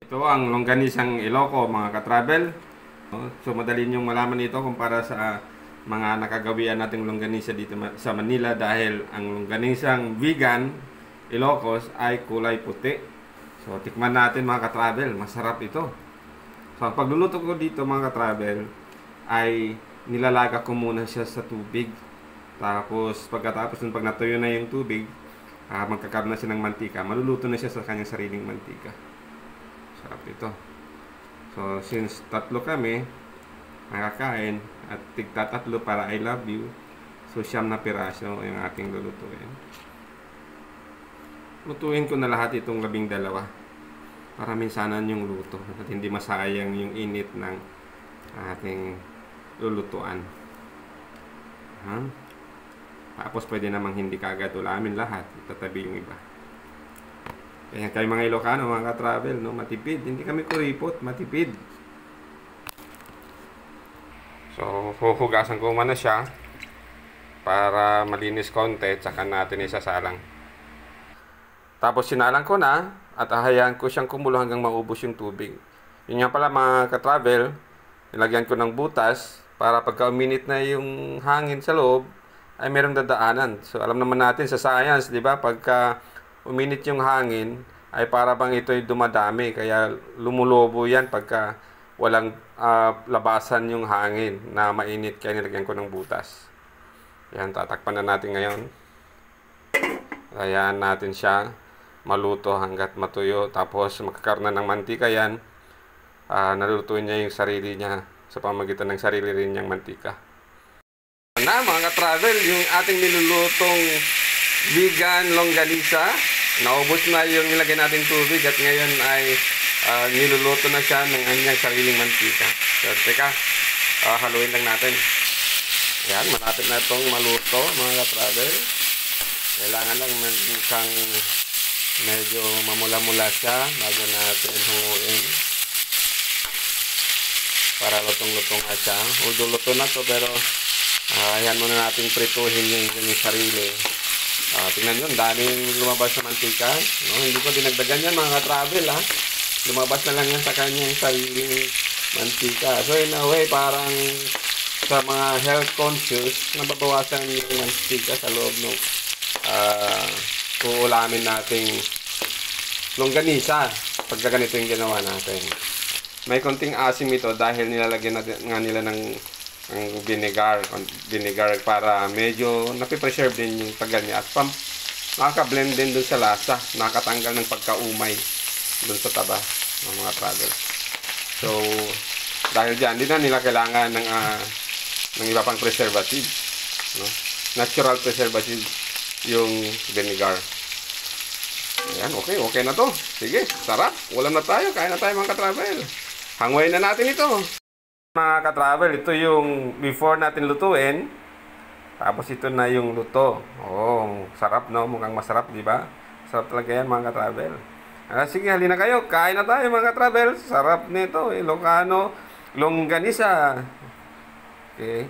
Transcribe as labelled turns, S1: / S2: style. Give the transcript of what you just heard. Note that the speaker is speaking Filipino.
S1: Ito ang longganisang Ilocos mga ka-travel. So madali niyong malaman ito kumpara sa mga nakagawian nating longganisa dito sa Manila dahil ang longganisang vegan Ilocos ay kulay puti. So tikman natin mga ka-travel, masarap ito. So ang pagluluto ko dito mga ka-travel ay nilalaga ko muna siya sa tubig. Tapos pagkatapos ng pag natuyo na yung tubig, magkakaroon na siya ng mantika. Maluluto na siya sa kanyang sariling mantika. Sarap ito. So, since tatlo kami nakakain at tigtatatlo para I love you, so 9 na piraso yung ating lulutuin. Lutuin ko na lahat itong 12 para minsanan yung luto at hindi masayang yung init ng ating lulutuan. Tapos pwede namang hindi kagad ulamin lahat, itatabi yung iba. Kaya kayo mga Ilocano, mga ka-travel, no, matipid. Hindi kami kuripot, matipid. So, huhugasan ko muna siya para malinis konti, tsaka natin isasalang. Tapos sinalang ko na at ahayaan ko siyang kumulo hanggang maubos yung tubig. Yun nga pala mga ka-travel, nilagyan ko ng butas para pagka uminit na yung hangin sa loob, ay merong dadaanan. So, alam naman natin sa science, di ba? Pagka uminit yung hangin, ay para bang ito'y dumadami. Kaya lumulobo yan pagka walang labasan yung hangin na mainit. Kaya nilagyan ko ng butas. Yan, tatakpan na natin ngayon. Hayaan natin siya maluto hanggat matuyo. Tapos magkakaroon na ng mantika yan. Nalutuin niya yung sarili niya sa pamagitan ng sarili rin niyang mantika. Na mga ka-travel, yung ating nilulutong vegan longganisa, naubos na yung nilagay natin tubig at ngayon ay niluluto na siya ng kanyang sariling mantika. So, teka, haluin lang natin. Ayan, malapit na itong maluto mga ka-travel. Kailangan lang kang medyo mamula-mula siya bago natin hunguin. Para lutong-lutong na siya. Luto na to pero ayan muna natin prituhin yung sarili. Tingnan nyo, daming lumabas sa mantika. No? Hindi ko dinagdagan yan mga ka-travel. Lumabas na lang yan sa kanyang sariling mantika. So in a way, parang sa mga health conscious, nababawasan yung mantika sa loob ng kuulamin nating longganisa. Pagka ganito yung ginawa natin. May konting asim ito dahil nilalagyan nga nila ng vinegar para medyo napipreserve din yung tagal niya at nakaka-blend din dun sa lasa, nakakatanggal ng pagkaumay dun sa taba ng mga travel. So dahil dyan, hindi na nila kailangan ng iba pang preservative, no? Natural preservative yung vinegar. Ayan, okay na to. Sige, sarap, ulam na tayo, kain na tayo mga ka-travel. Hanguin na natin ito mga ka-travel. Ito yung before natin lutuin. Tapos ito na yung luto. Oh, sarap no? Mukhang masarap, di ba? Sarap talaga yan mga ka-travel. Sige, halina kayo. Kain na tayo mga ka-travel. Sarap nito. Ilocano longganisa. Okay.